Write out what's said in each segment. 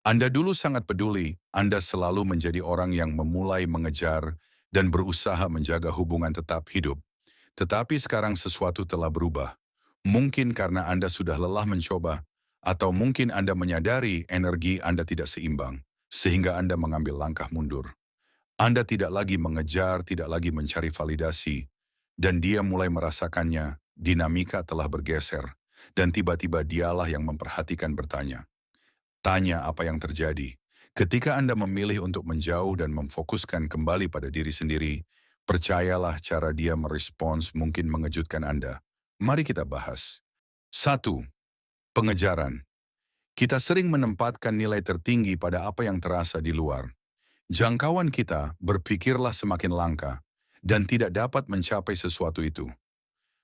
Anda dulu sangat peduli, Anda selalu menjadi orang yang memulai mengejar dan berusaha menjaga hubungan tetap hidup. Tetapi sekarang sesuatu telah berubah. Mungkin karena Anda sudah lelah mencoba, atau mungkin Anda menyadari energi Anda tidak seimbang, sehingga Anda mengambil langkah mundur. Anda tidak lagi mengejar, tidak lagi mencari validasi, dan dia mulai merasakannya, dinamika telah bergeser, dan tiba-tiba dialah yang memperhatikan bertanya. Tanya apa yang terjadi. Ketika Anda memilih untuk menjauh dan memfokuskan kembali pada diri sendiri, percayalah cara dia merespons mungkin mengejutkan Anda. Mari kita bahas. Satu, pengejaran. Kita sering menempatkan nilai tertinggi pada apa yang terasa di luar. Jangkauan kita berpikirlah semakin langka dan tidak dapat mencapai sesuatu itu.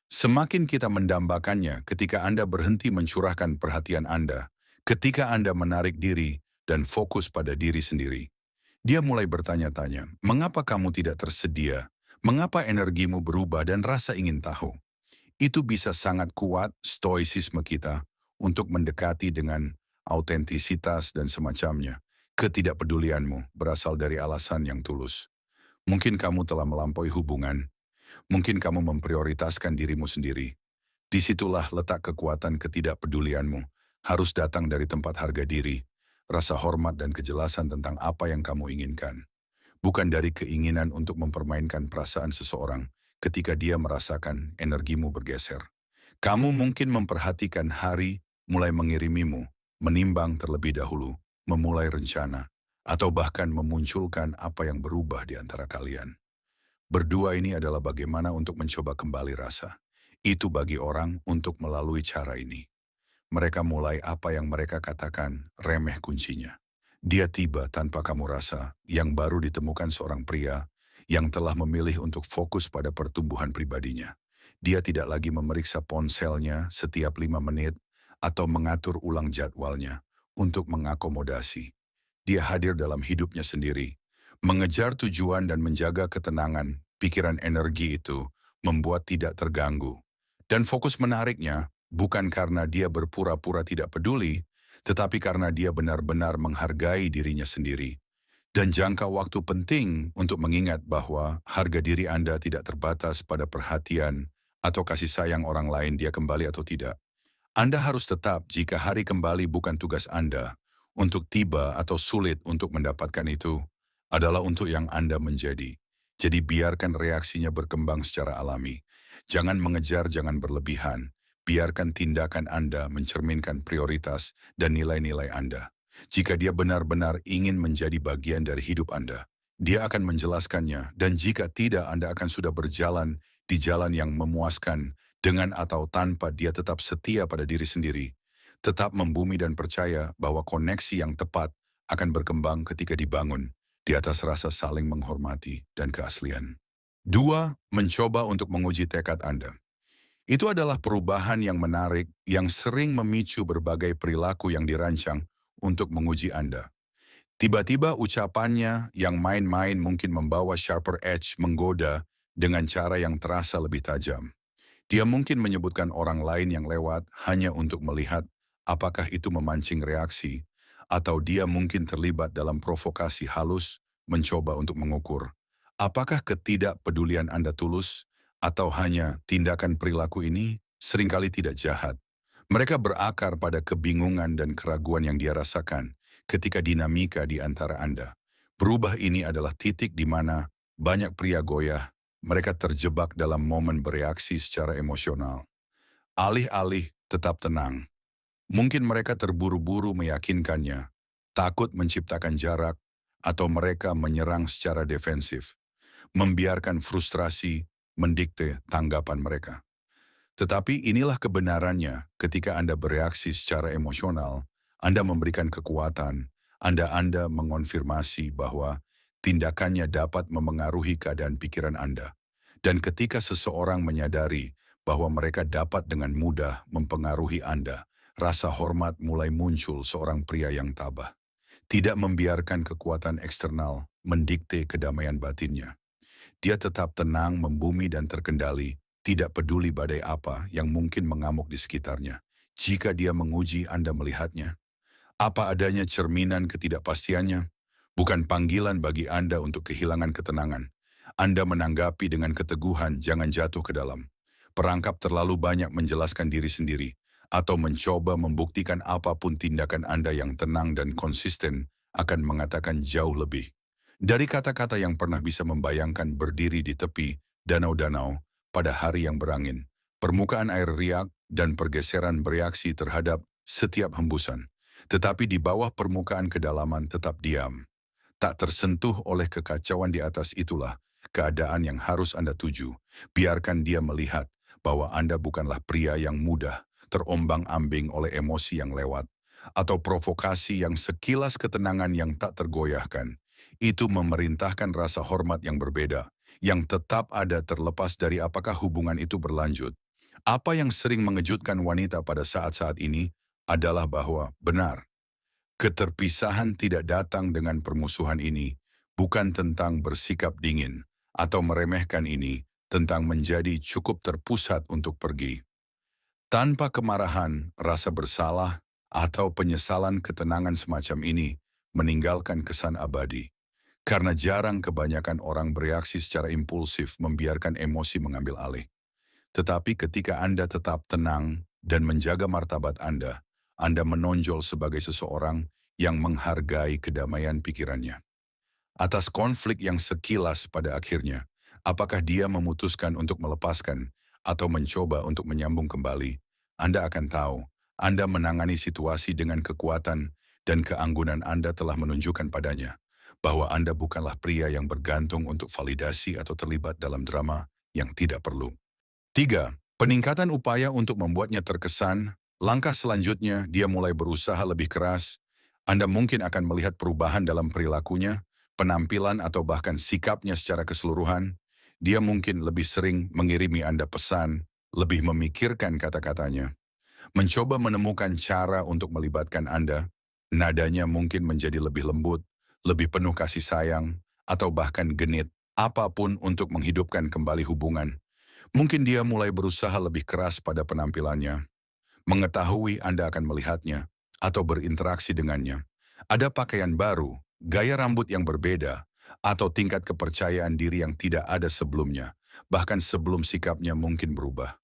Semakin kita mendambakannya ketika Anda berhenti mencurahkan perhatian Anda, ketika Anda menarik diri dan fokus pada diri sendiri. Dia mulai bertanya-tanya, mengapa kamu tidak tersedia? Mengapa energimu berubah dan rasa ingin tahu? Itu bisa sangat kuat stoisisme kita untuk mendekati dengan autentisitas dan semacamnya. Ketidakpedulianmu berasal dari alasan yang tulus. Mungkin kamu telah melampaui hubungan, mungkin kamu memprioritaskan dirimu sendiri. Disitulah letak kekuatan ketidakpedulianmu. Harus datang dari tempat harga diri, rasa hormat dan kejelasan tentang apa yang kamu inginkan. Bukan dari keinginan untuk mempermainkan perasaan seseorang ketika dia merasakan energimu bergeser. Kamu mungkin memperhatikan hari mulai mengirimimu, menimbang terlebih dahulu, memulai rencana, atau bahkan memunculkan apa yang berubah di antara kalian. Berdua ini adalah bagaimana untuk mencoba kembali rasa. Itu bagi orang untuk melalui cara ini. Mereka mulai apa yang mereka katakan remeh kuncinya. Dia tiba tanpa kamu rasa, yang baru ditemukan seorang pria yang telah memilih untuk fokus pada pertumbuhan pribadinya. Dia tidak lagi memeriksa ponselnya setiap 5 menit atau mengatur ulang jadwalnya untuk mengakomodasi. Dia hadir dalam hidupnya sendiri, mengejar tujuan dan menjaga ketenangan, pikiran energi itu membuat tidak terganggu. Dan fokus menariknya bukan karena dia berpura-pura tidak peduli, tetapi karena dia benar-benar menghargai dirinya sendiri. Dan jangka waktu penting untuk mengingat bahwa harga diri Anda tidak terbatas pada perhatian atau kasih sayang orang lain dia kembali atau tidak. Anda harus tetap jika hari kembali bukan tugas Anda untuk tiba atau sulit untuk mendapatkan itu adalah untuk yang Anda menjadi. Jadi biarkan reaksinya berkembang secara alami. Jangan mengejar, jangan berlebihan. Biarkan tindakan Anda mencerminkan prioritas dan nilai-nilai Anda. Jika dia benar-benar ingin menjadi bagian dari hidup Anda, dia akan menjelaskannya dan jika tidak Anda akan sudah berjalan di jalan yang memuaskan dengan atau tanpa dia tetap setia pada diri sendiri, tetap membumi dan percaya bahwa koneksi yang tepat akan berkembang ketika dibangun di atas rasa saling menghormati dan keaslian. Dua, mencoba untuk menguji tekad Anda. Itu adalah perubahan yang menarik yang sering memicu berbagai perilaku yang dirancang untuk menguji Anda. Tiba-tiba ucapannya yang main-main mungkin membawa sharper edge menggoda dengan cara yang terasa lebih tajam. Dia mungkin menyebutkan orang lain yang lewat hanya untuk melihat apakah itu memancing reaksi, atau dia mungkin terlibat dalam provokasi halus mencoba untuk mengukur. Apakah ketidakpedulian Anda tulus, atau hanya tindakan perilaku ini seringkali tidak jahat. Mereka berakar pada kebingungan dan keraguan yang dia rasakan ketika dinamika di antara Anda. Berubah ini adalah titik di mana banyak pria goyah, mereka terjebak dalam momen bereaksi secara emosional. Alih-alih tetap tenang, mungkin mereka terburu-buru meyakinkannya, takut menciptakan jarak, atau mereka menyerang secara defensif, membiarkan frustrasi mendikte tanggapan mereka. Tetapi inilah kebenarannya ketika Anda bereaksi secara emosional, Anda memberikan kekuatan, Anda mengonfirmasi bahwa tindakannya dapat memengaruhi keadaan pikiran Anda. Dan ketika seseorang menyadari bahwa mereka dapat dengan mudah mempengaruhi Anda, rasa hormat mulai muncul seorang pria yang tabah. Tidak membiarkan kekuatan eksternal mendikte kedamaian batinnya. Dia tetap tenang, membumi dan terkendali, tidak peduli badai apa yang mungkin mengamuk di sekitarnya. Jika dia menguji Anda melihatnya, Apa adanya cerminan ketidakpastiannya? Bukan panggilan bagi Anda untuk kehilangan ketenangan. Anda menanggapi dengan keteguhan, jangan jatuh ke dalam perangkap terlalu banyak menjelaskan diri sendiri, atau mencoba membuktikan apapun tindakan Anda yang tenang dan konsisten akan mengatakan jauh lebih. Dari kata-kata yang pernah bisa membayangkan berdiri di tepi danau-danau pada hari yang berangin, permukaan air riak dan pergeseran bereaksi terhadap setiap hembusan. Tetapi di bawah permukaan kedalaman tetap diam. Tak tersentuh oleh kekacauan di atas itulah keadaan yang harus Anda tuju. Biarkan dia melihat bahwa Anda bukanlah pria yang mudah, terombang-ambing oleh emosi yang lewat, atau provokasi yang sekilas ketenangan yang tak tergoyahkan. Itu memerintahkan rasa hormat yang berbeda, yang tetap ada terlepas dari apakah hubungan itu berlanjut. Apa yang sering mengejutkan wanita pada saat-saat ini adalah bahwa benar, keterpisahan tidak datang dengan permusuhan ini, bukan tentang bersikap dingin atau meremehkan ini, tentang menjadi cukup terpusat untuk pergi. Tanpa kemarahan, rasa bersalah, atau penyesalan ketenangan semacam ini meninggalkan kesan abadi. Karena jarang kebanyakan orang bereaksi secara impulsif membiarkan emosi mengambil alih. Tetapi ketika Anda tetap tenang dan menjaga martabat Anda menonjol sebagai seseorang yang menghargai kedamaian pikirannya. Atas konflik yang sekilas pada akhirnya, apakah dia memutuskan untuk melepaskan atau mencoba untuk menyambung kembali, Anda akan tahu, Anda menangani situasi dengan kekuatan dan keanggunan Anda telah menunjukkan padanya bahwa Anda bukanlah pria yang bergantung untuk validasi atau terlibat dalam drama yang tidak perlu. 3. Peningkatan upaya untuk membuatnya terkesan. Langkah selanjutnya, dia mulai berusaha lebih keras. Anda mungkin akan melihat perubahan dalam perilakunya, penampilan atau bahkan sikapnya secara keseluruhan. Dia mungkin lebih sering mengirimi Anda pesan, lebih memikirkan kata-katanya, mencoba menemukan cara untuk melibatkan Anda. Nadanya mungkin menjadi lebih lembut, lebih penuh kasih sayang, atau bahkan genit, apapun untuk menghidupkan kembali hubungan. Mungkin dia mulai berusaha lebih keras pada penampilannya, mengetahui Anda akan melihatnya, atau berinteraksi dengannya. Ada pakaian baru, gaya rambut yang berbeda, atau tingkat kepercayaan diri yang tidak ada sebelumnya, bahkan sebelum sikapnya mungkin berubah.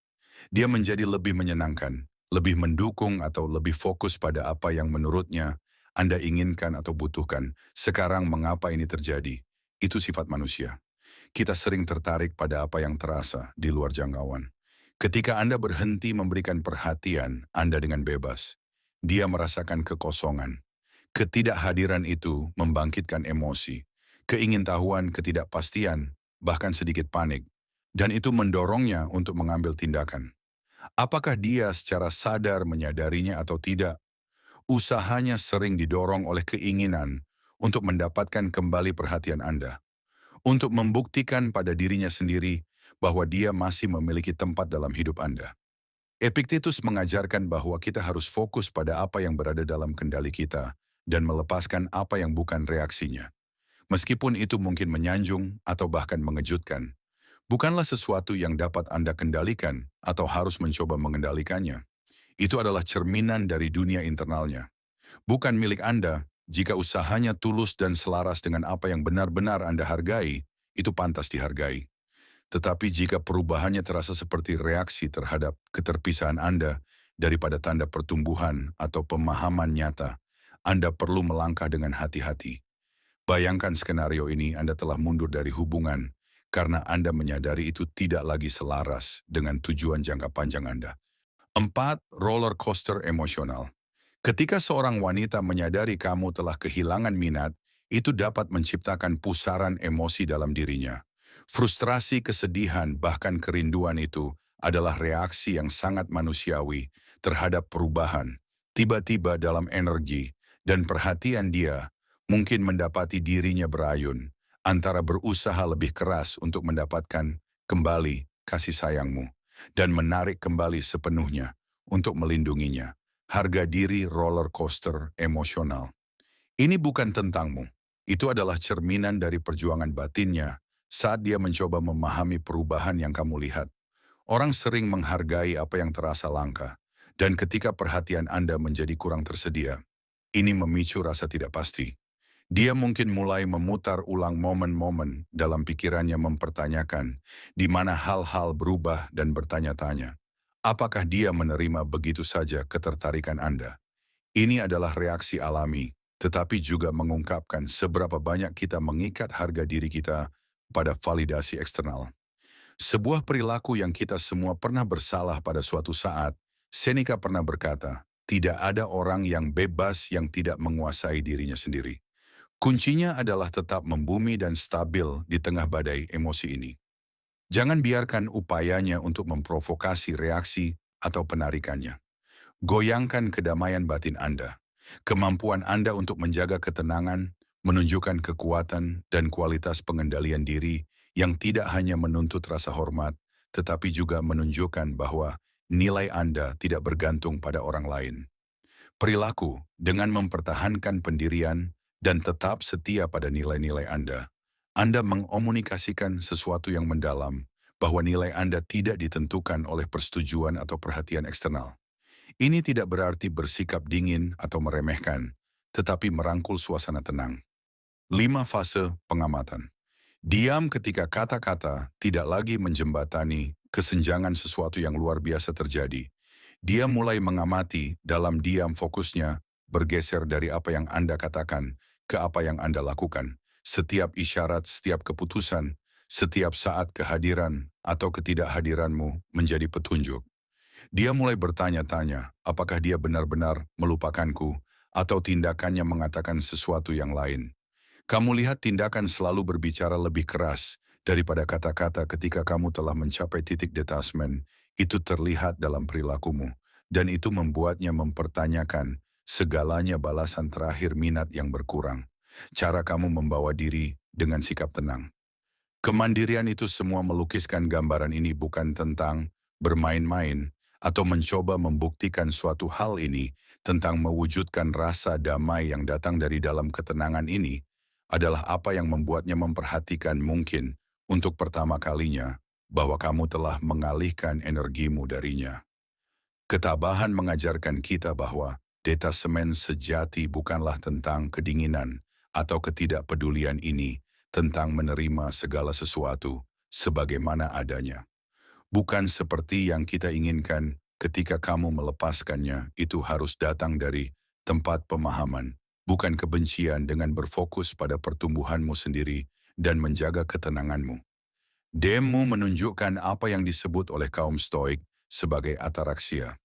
Dia menjadi lebih menyenangkan, lebih mendukung atau lebih fokus pada apa yang menurutnya Anda inginkan atau butuhkan. Sekarang mengapa ini terjadi? Itu sifat manusia. Kita sering tertarik pada apa yang terasa di luar jangkauan. Ketika Anda berhenti memberikan perhatian Anda dengan bebas, dia merasakan kekosongan. Ketidakhadiran itu membangkitkan emosi, keingintahuan, ketidakpastian, bahkan sedikit panik. Dan itu mendorongnya untuk mengambil tindakan. Apakah dia secara sadar menyadarinya atau tidak? Usahanya sering didorong oleh keinginan untuk mendapatkan kembali perhatian Anda, untuk membuktikan pada dirinya sendiri bahwa dia masih memiliki tempat dalam hidup Anda. Epictetus mengajarkan bahwa kita harus fokus pada apa yang berada dalam kendali kita dan melepaskan apa yang bukan reaksinya. Meskipun itu mungkin menyanjung atau bahkan mengejutkan, bukanlah sesuatu yang dapat Anda kendalikan atau harus mencoba mengendalikannya. Itu adalah cerminan dari dunia internalnya. Bukan milik Anda. Jika usahanya tulus dan selaras dengan apa yang benar-benar Anda hargai, itu pantas dihargai. Tetapi jika perubahannya terasa seperti reaksi terhadap keterpisahan Anda daripada tanda pertumbuhan atau pemahaman nyata, Anda perlu melangkah dengan hati-hati. Bayangkan skenario ini, Anda telah mundur dari hubungan karena Anda menyadari itu tidak lagi selaras dengan tujuan jangka panjang Anda. 4. Roller coaster emosional. Ketika seorang wanita menyadari kamu telah kehilangan minat, itu dapat menciptakan pusaran emosi dalam dirinya. Frustrasi, kesedihan, bahkan kerinduan itu adalah reaksi yang sangat manusiawi terhadap perubahan. Tiba-tiba dalam energi dan perhatian dia, mungkin mendapati dirinya berayun, antara berusaha lebih keras untuk mendapatkan kembali kasih sayangmu, dan menarik kembali sepenuhnya untuk melindunginya. Harga diri roller coaster emosional. Ini bukan tentangmu. Itu adalah cerminan dari perjuangan batinnya saat dia mencoba memahami perubahan yang kamu lihat. Orang sering menghargai apa yang terasa langka, dan ketika perhatian Anda menjadi kurang tersedia, Ini memicu rasa tidak pasti. Dia mungkin mulai memutar ulang momen-momen dalam pikirannya mempertanyakan di mana hal-hal berubah dan bertanya-tanya. Apakah dia menerima begitu saja ketertarikan Anda? Ini adalah reaksi alami, tetapi juga mengungkapkan seberapa banyak kita mengikat harga diri kita pada validasi eksternal. Sebuah perilaku yang kita semua pernah bersalah pada suatu saat. Seneca pernah berkata, tidak ada orang yang bebas yang tidak menguasai dirinya sendiri. Kuncinya adalah tetap membumi dan stabil di tengah badai emosi ini. Jangan biarkan upayanya untuk memprovokasi reaksi atau penarikannya. Goyangkan kedamaian batin Anda. Kemampuan Anda untuk menjaga ketenangan, menunjukkan kekuatan dan kualitas pengendalian diri yang tidak hanya menuntut rasa hormat, tetapi juga menunjukkan bahwa nilai Anda tidak bergantung pada orang lain. Perilaku dengan mempertahankan pendirian dan tetap setia pada nilai-nilai Anda mengomunikasikan sesuatu yang mendalam bahwa nilai Anda tidak ditentukan oleh persetujuan atau perhatian eksternal. Ini tidak berarti bersikap dingin atau meremehkan, tetapi merangkul suasana tenang. 5 fase pengamatan. Diam ketika kata-kata tidak lagi menjembatani kesenjangan sesuatu yang luar biasa terjadi. Dia mulai mengamati dalam diam fokusnya bergeser dari apa yang Anda katakan ke apa yang Anda lakukan. Setiap isyarat, setiap keputusan, setiap saat kehadiran atau ketidakhadiranmu menjadi petunjuk. Dia mulai bertanya-tanya apakah dia benar-benar melupakanku atau tindakannya mengatakan sesuatu yang lain. Kamu lihat tindakan selalu berbicara lebih keras daripada kata-kata ketika kamu telah mencapai titik detachment. Itu terlihat dalam perilakumu, dan itu membuatnya mempertanyakan segalanya balasan terakhir minat yang berkurang. Cara kamu membawa diri dengan sikap tenang. Kemandirian itu semua melukiskan gambaran ini bukan tentang bermain-main atau mencoba membuktikan suatu hal ini tentang mewujudkan rasa damai yang datang dari dalam ketenangan ini adalah apa yang membuatnya memperhatikan mungkin untuk pertama kalinya bahwa kamu telah mengalihkan energimu darinya. Ketabahan mengajarkan kita bahwa detasemen sejati bukanlah tentang kedinginan atau ketidakpedulian ini, tentang menerima segala sesuatu sebagaimana adanya. Bukan seperti yang kita inginkan ketika kamu melepaskannya, itu harus datang dari tempat pemahaman, bukan kebencian dengan berfokus pada pertumbuhanmu sendiri dan menjaga ketenanganmu. Demo menunjukkan apa yang disebut oleh kaum Stoik sebagai ataraksia.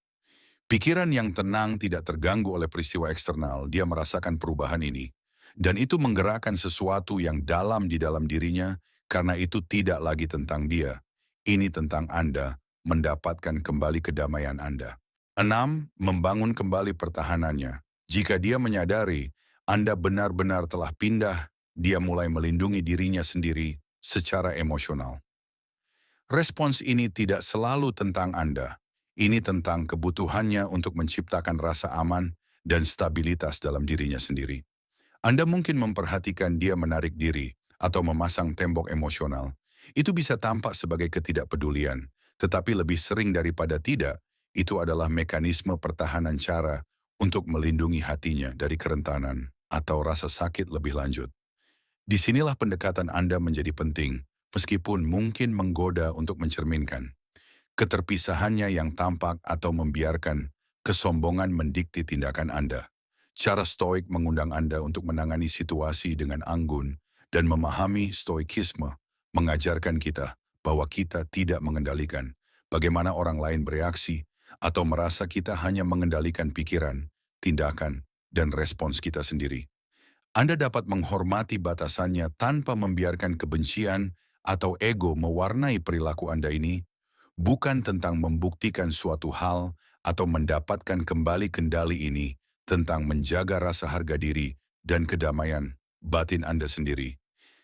Pikiran yang tenang tidak terganggu oleh peristiwa eksternal, dia merasakan perubahan ini. Dan itu menggerakkan sesuatu yang dalam di dalam dirinya, karena itu tidak lagi tentang dia. Ini tentang Anda, mendapatkan kembali kedamaian Anda. 6. Membangun kembali pertahanannya. Jika dia menyadari Anda benar-benar telah pindah, dia mulai melindungi dirinya sendiri secara emosional. Respons ini tidak selalu tentang Anda. Ini tentang kebutuhannya untuk menciptakan rasa aman dan stabilitas dalam dirinya sendiri. Anda mungkin memperhatikan dia menarik diri atau memasang tembok emosional. Itu bisa tampak sebagai ketidakpedulian, tetapi lebih sering daripada tidak, itu adalah mekanisme pertahanan cara untuk melindungi hatinya dari kerentanan atau rasa sakit lebih lanjut. Disinilah pendekatan Anda menjadi penting, meskipun mungkin menggoda untuk mencerminkan. Keterpisahannya yang tampak atau membiarkan kesombongan mendikti tindakan Anda. Cara stoik mengundang Anda untuk menangani situasi dengan anggun dan memahami stoikisme, mengajarkan kita bahwa kita tidak mengendalikan bagaimana orang lain bereaksi atau merasa kita hanya mengendalikan pikiran, tindakan, dan respons kita sendiri. Anda dapat menghormati batasannya tanpa membiarkan kebencian atau ego mewarnai perilaku Anda ini, bukan tentang membuktikan suatu hal atau mendapatkan kembali kendali ini, tentang menjaga rasa harga diri dan kedamaian batin Anda sendiri.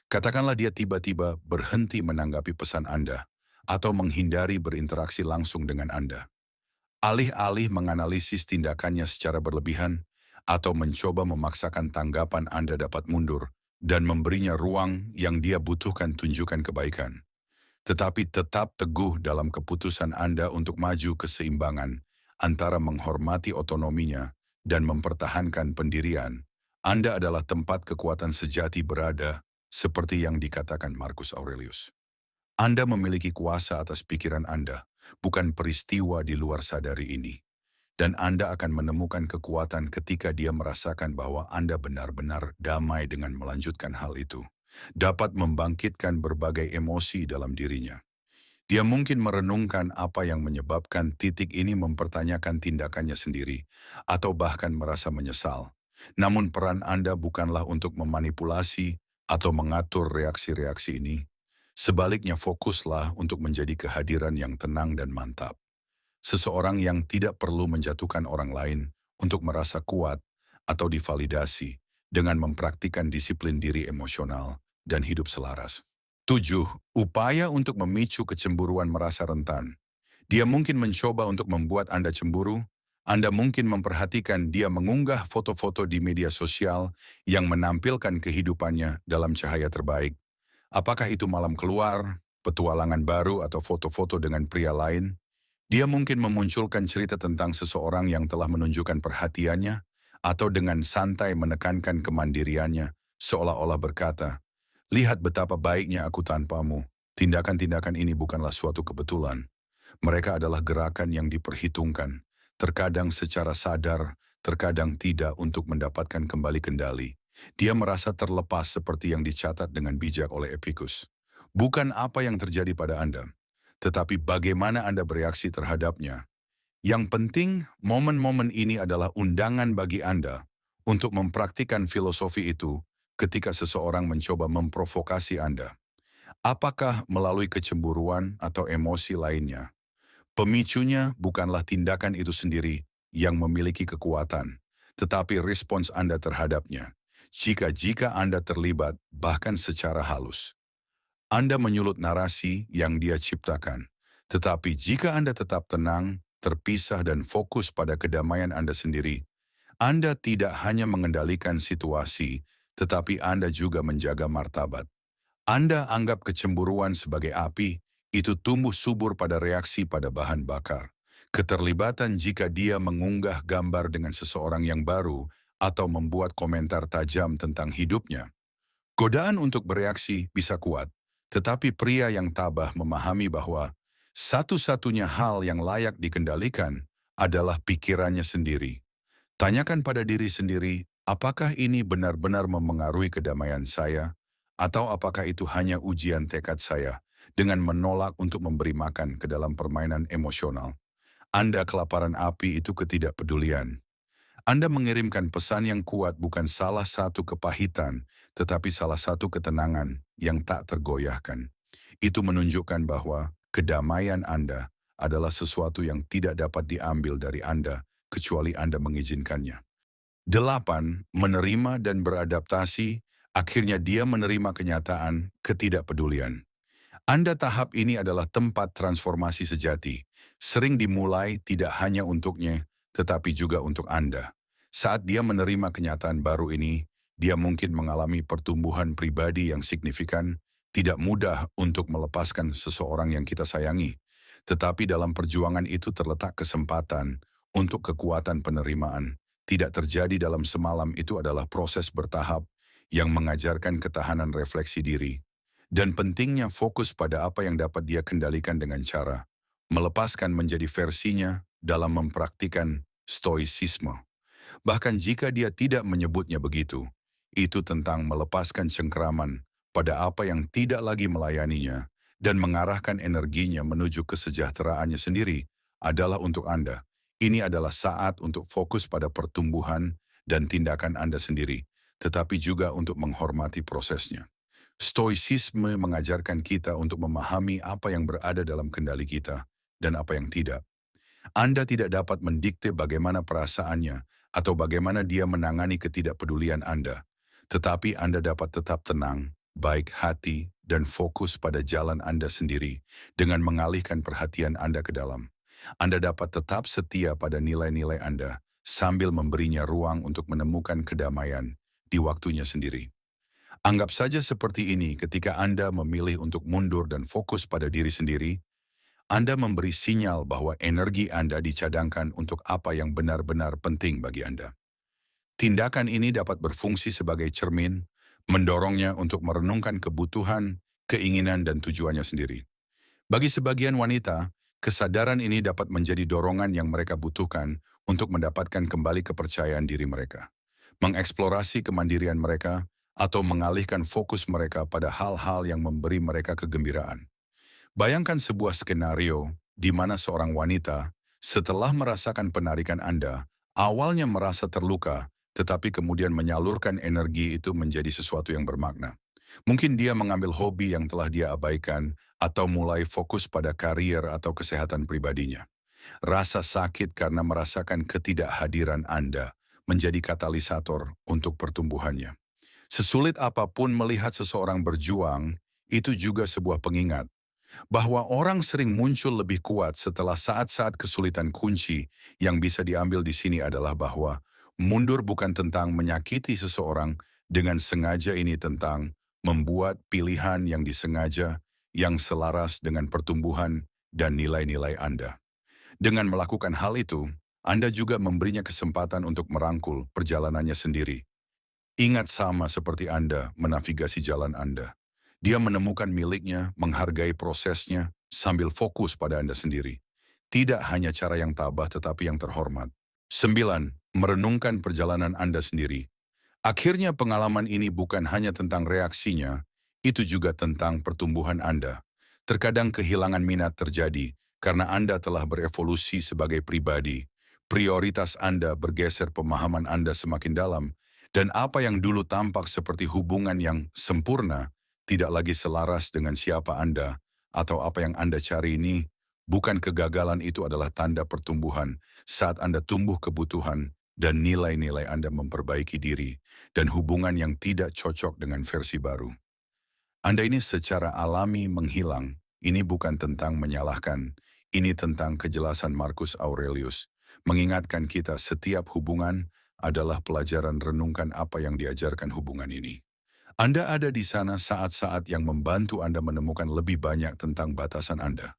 Katakanlah dia tiba-tiba berhenti menanggapi pesan Anda atau menghindari berinteraksi langsung dengan Anda. Alih-alih menganalisis tindakannya secara berlebihan atau mencoba memaksakan tanggapan Anda dapat mundur dan memberinya ruang yang dia butuhkan tunjukkan kebaikan. Tetapi tetap teguh dalam keputusan Anda untuk maju keseimbangan antara menghormati otonominya dan mempertahankan pendirian, Anda adalah tempat kekuatan sejati berada, seperti yang dikatakan Marcus Aurelius. Anda memiliki kuasa atas pikiran Anda, bukan peristiwa di luar sadari ini. Dan Anda akan menemukan kekuatan ketika dia merasakan bahwa Anda benar-benar damai dengan melanjutkan hal itu. Dapat membangkitkan berbagai emosi dalam dirinya. Dia mungkin merenungkan apa yang menyebabkan titik ini mempertanyakan tindakannya sendiri, atau bahkan merasa menyesal. Namun peran Anda bukanlah untuk memanipulasi atau mengatur reaksi-reaksi ini. Sebaliknya fokuslah untuk menjadi kehadiran yang tenang dan mantap. Seseorang yang tidak perlu menjatuhkan orang lain untuk merasa kuat atau divalidasi dengan mempraktikkan disiplin diri emosional dan hidup selaras. 7. Upaya untuk memicu kecemburuan merasa rentan. Dia mungkin mencoba untuk membuat Anda cemburu. Anda mungkin memperhatikan dia mengunggah foto-foto di media sosial yang menampilkan kehidupannya dalam cahaya terbaik. Apakah itu malam keluar, petualangan baru atau foto-foto dengan pria lain? Dia mungkin memunculkan cerita tentang seseorang yang telah menunjukkan perhatiannya atau dengan santai menekankan kemandiriannya, seolah-olah berkata, "Lihat betapa baiknya aku tanpamu." Tindakan-tindakan ini bukanlah suatu kebetulan. Mereka adalah gerakan yang diperhitungkan, terkadang secara sadar, terkadang tidak untuk mendapatkan kembali kendali. Dia merasa terlepas seperti yang dicatat dengan bijak oleh Epictetus. Bukan apa yang terjadi pada Anda, tetapi bagaimana Anda bereaksi terhadapnya. Yang penting, momen-momen ini adalah undangan bagi Anda untuk mempraktikkan filosofi itu ketika seseorang mencoba memprovokasi Anda. Apakah melalui kecemburuan atau emosi lainnya? Pemicunya bukanlah tindakan itu sendiri yang memiliki kekuatan, tetapi respons Anda terhadapnya. Jika Anda terlibat, bahkan secara halus. Anda menyulut narasi yang dia ciptakan. Tetapi jika Anda tetap tenang, terpisah dan fokus pada kedamaian Anda sendiri, Anda tidak hanya mengendalikan situasi, tetapi Anda juga menjaga martabat. Anda anggap kecemburuan sebagai api, itu tumbuh subur pada reaksi pada bahan bakar. Keterlibatan jika dia mengunggah gambar dengan seseorang yang baru atau membuat komentar tajam tentang hidupnya. Godaan untuk bereaksi bisa kuat, tetapi pria yang tabah memahami bahwa satu-satunya hal yang layak dikendalikan adalah pikirannya sendiri. Tanyakan pada diri sendiri, apakah ini benar-benar memengaruhi kedamaian saya, atau apakah itu hanya ujian tekad saya dengan menolak untuk memberi makan ke dalam permainan emosional. Anda kelaparan api itu ketidakpedulian. Anda mengirimkan pesan yang kuat bukan salah satu kepahitan, tetapi salah satu ketenangan yang tak tergoyahkan. Itu menunjukkan bahwa kedamaian Anda adalah sesuatu yang tidak dapat diambil dari Anda, kecuali Anda mengizinkannya. 8. Menerima dan beradaptasi, akhirnya dia menerima kenyataan ketidakpedulian. Anda tahap ini adalah tempat transformasi sejati, sering dimulai tidak hanya untuknya, tetapi juga untuk Anda. Saat dia menerima kenyataan baru ini, dia mungkin mengalami pertumbuhan pribadi yang signifikan, tidak mudah untuk melepaskan seseorang yang kita sayangi. Tetapi dalam perjuangan itu terletak kesempatan untuk kekuatan penerimaan. Tidak terjadi dalam semalam, itu adalah proses bertahap yang mengajarkan ketahanan refleksi diri. Dan pentingnya fokus pada apa yang dapat dia kendalikan dengan cara melepaskan menjadi versinya dalam mempraktikkan stoicisme. Bahkan jika dia tidak menyebutnya begitu, itu tentang melepaskan cengkeraman pada apa yang tidak lagi melayaninya dan mengarahkan energinya menuju kesejahteraannya sendiri adalah untuk Anda. Ini adalah saat untuk fokus pada pertumbuhan dan tindakan Anda sendiri, tetapi juga untuk menghormati prosesnya. Stoicisme mengajarkan kita untuk memahami apa yang berada dalam kendali kita dan apa yang tidak. Anda tidak dapat mendikte bagaimana perasaannya atau bagaimana dia menangani ketidakpedulian Anda. Tetapi Anda dapat tetap tenang, baik hati, dan fokus pada jalan Anda sendiri dengan mengalihkan perhatian Anda ke dalam. Anda dapat tetap setia pada nilai-nilai Anda sambil memberinya ruang untuk menemukan kedamaian di waktunya sendiri. Anggap saja seperti ini ketika Anda memilih untuk mundur dan fokus pada diri sendiri. Anda memberi sinyal bahwa energi Anda dicadangkan untuk apa yang benar-benar penting bagi Anda. Tindakan ini dapat berfungsi sebagai cermin, mendorongnya untuk merenungkan kebutuhan, keinginan, dan tujuannya sendiri. Bagi sebagian wanita, kesadaran ini dapat menjadi dorongan yang mereka butuhkan untuk mendapatkan kembali kepercayaan diri mereka, mengeksplorasi kemandirian mereka, atau mengalihkan fokus mereka pada hal-hal yang memberi mereka kegembiraan. Bayangkan sebuah skenario di mana seorang wanita, setelah merasakan penarikan Anda, awalnya merasa terluka, tetapi kemudian menyalurkan energi itu menjadi sesuatu yang bermakna. Mungkin dia mengambil hobi yang telah dia abaikan, atau mulai fokus pada karier atau kesehatan pribadinya. Rasa sakit karena merasakan ketidakhadiran Anda menjadi katalisator untuk pertumbuhannya. Sesulit apapun melihat seseorang berjuang, itu juga sebuah pengingat bahwa orang sering muncul lebih kuat setelah saat-saat kesulitan. Kunci yang bisa diambil di sini adalah bahwa mundur bukan tentang menyakiti seseorang dengan sengaja, ini tentang membuat pilihan yang disengaja, yang selaras dengan pertumbuhan dan nilai-nilai Anda. Dengan melakukan hal itu, Anda juga memberinya kesempatan untuk merangkul perjalanannya sendiri. Ingat, sama seperti Anda menavigasi jalan Anda. Dia menemukan miliknya, menghargai prosesnya, sambil fokus pada Anda sendiri. Tidak hanya cara yang tabah tetapi yang terhormat. 9. Merenungkan perjalanan Anda sendiri. Akhirnya pengalaman ini bukan hanya tentang reaksinya, itu juga tentang pertumbuhan Anda. Terkadang kehilangan minat terjadi karena Anda telah berevolusi sebagai pribadi. Prioritas Anda bergeser, pemahaman Anda semakin dalam, dan apa yang dulu tampak seperti hubungan yang sempurna tidak lagi selaras dengan siapa Anda atau apa yang Anda cari. Ini bukan kegagalan, itu adalah tanda pertumbuhan. Saat Anda tumbuh, kebutuhan dan nilai-nilai Anda memperbaiki diri, dan hubungan yang tidak cocok dengan versi baru Anda ini secara alami menghilang. Ini bukan tentang menyalahkan, ini tentang kejelasan. Marcus Aurelius mengingatkan kita, setiap hubungan adalah pelajaran. Renungkan apa yang diajarkan hubungan ini. Anda ada di sana saat-saat yang membantu Anda menemukan lebih banyak tentang batasan Anda,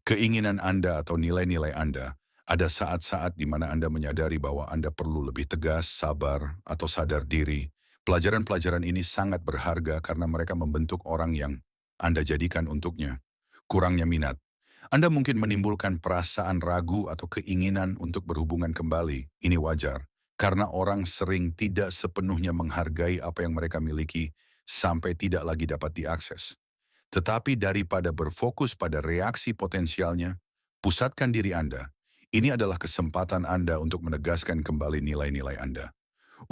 keinginan Anda atau nilai-nilai Anda. Ada saat-saat di mana Anda menyadari bahwa Anda perlu lebih tegas, sabar, atau sadar diri. Pelajaran-pelajaran ini sangat berharga karena mereka membentuk orang yang Anda jadikan untuknya. Kurangnya minat. Anda mungkin menimbulkan perasaan ragu atau keinginan untuk berhubungan kembali. Ini wajar, karena orang sering tidak sepenuhnya menghargai apa yang mereka miliki sampai tidak lagi dapat diakses. Tetapi daripada berfokus pada reaksi potensialnya, pusatkan diri Anda. Ini adalah kesempatan Anda untuk menegaskan kembali nilai-nilai Anda,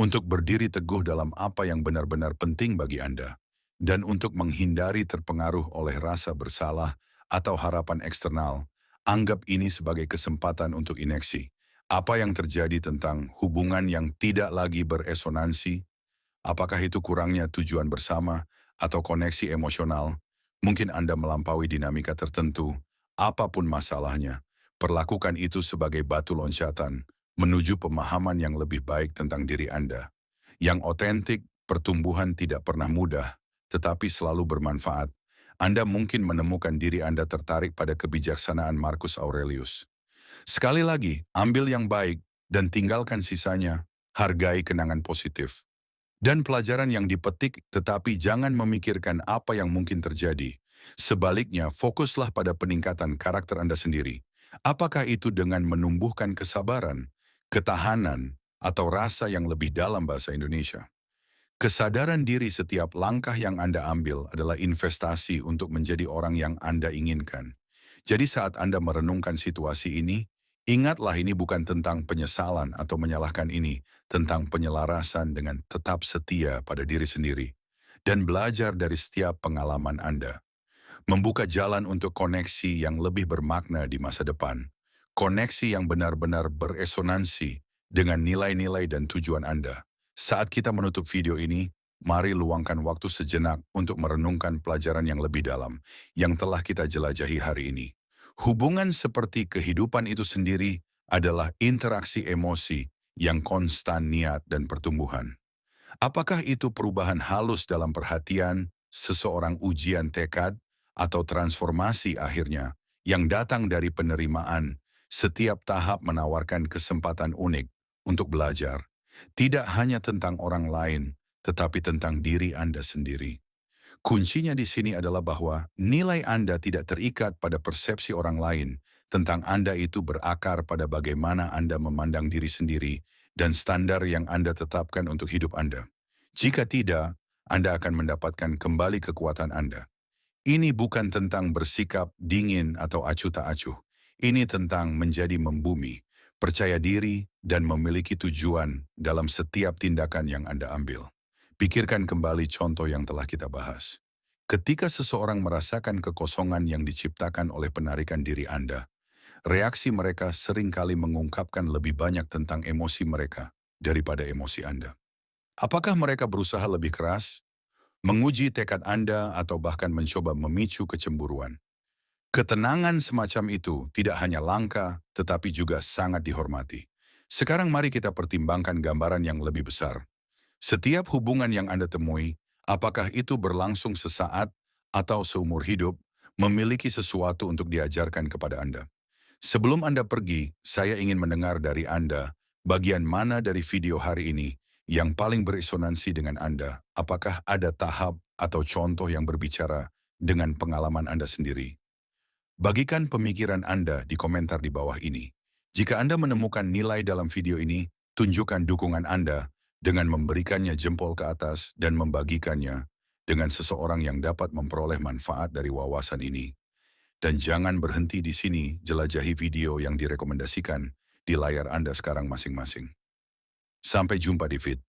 untuk berdiri teguh dalam apa yang benar-benar penting bagi Anda, dan untuk menghindari terpengaruh oleh rasa bersalah atau harapan eksternal. Anggap ini sebagai kesempatan untuk injeksi. Apa yang terjadi tentang hubungan yang tidak lagi beresonansi? Apakah itu kurangnya tujuan bersama atau koneksi emosional? Mungkin Anda melampaui dinamika tertentu. Apapun masalahnya, perlakukan itu sebagai batu loncatan menuju pemahaman yang lebih baik tentang diri Anda. Yang otentik. Pertumbuhan tidak pernah mudah, tetapi selalu bermanfaat. Anda mungkin menemukan diri Anda tertarik pada kebijaksanaan Marcus Aurelius. Sekali lagi, ambil yang baik dan tinggalkan sisanya. Hargai kenangan positif dan pelajaran yang dipetik, tetapi jangan memikirkan apa yang mungkin terjadi. Sebaliknya, fokuslah pada peningkatan karakter Anda sendiri. Apakah itu dengan menumbuhkan kesabaran, ketahanan, atau rasa yang lebih dalam, bahasa Indonesia? Kesadaran diri. Setiap langkah yang Anda ambil adalah investasi untuk menjadi orang yang Anda inginkan. Jadi saat Anda merenungkan situasi ini, ingatlah, ini bukan tentang penyesalan atau menyalahkan, ini tentang penyelarasan dengan tetap setia pada diri sendiri dan belajar dari setiap pengalaman Anda. Membuka jalan untuk koneksi yang lebih bermakna di masa depan. Koneksi yang benar-benar beresonansi dengan nilai-nilai dan tujuan Anda. Saat kita menutup video ini, mari luangkan waktu sejenak untuk merenungkan pelajaran yang lebih dalam yang telah kita jelajahi hari ini. Hubungan seperti kehidupan itu sendiri adalah interaksi emosi yang konstan, niat, dan pertumbuhan. Apakah itu perubahan halus dalam perhatian, seseorang ujian tekad, atau transformasi akhirnya yang datang dari penerimaan. Setiap tahap menawarkan kesempatan unik untuk belajar, tidak hanya tentang orang lain, tetapi tentang diri Anda sendiri. Kuncinya di sini adalah bahwa nilai Anda tidak terikat pada persepsi orang lain tentang Anda, itu berakar pada bagaimana Anda memandang diri sendiri dan standar yang Anda tetapkan untuk hidup Anda. Jika tidak, Anda akan mendapatkan kembali kekuatan Anda. Ini bukan tentang bersikap dingin atau acuh tak acuh. Ini tentang menjadi membumi, percaya diri, dan memiliki tujuan dalam setiap tindakan yang Anda ambil. Pikirkan kembali contoh yang telah kita bahas. Ketika seseorang merasakan kekosongan yang diciptakan oleh penarikan diri Anda, reaksi mereka seringkali mengungkapkan lebih banyak tentang emosi mereka daripada emosi Anda. Apakah mereka berusaha lebih keras, menguji tekad Anda, atau bahkan mencoba memicu kecemburuan? Ketenangan semacam itu tidak hanya langka, tetapi juga sangat dihormati. Sekarang mari kita pertimbangkan gambaran yang lebih besar. Setiap hubungan yang Anda temui, apakah itu berlangsung sesaat atau seumur hidup, memiliki sesuatu untuk diajarkan kepada Anda. Sebelum Anda pergi, saya ingin mendengar dari Anda, bagian mana dari video hari ini yang paling beresonansi dengan Anda. Apakah ada tahap atau contoh yang berbicara dengan pengalaman Anda sendiri? Bagikan pemikiran Anda di komentar di bawah ini. Jika Anda menemukan nilai dalam video ini, tunjukkan dukungan Anda dengan memberikannya jempol ke atas dan membagikannya dengan seseorang yang dapat memperoleh manfaat dari wawasan ini. Dan jangan berhenti di sini, jelajahi video yang direkomendasikan di layar Anda sekarang masing-masing. Sampai jumpa di feed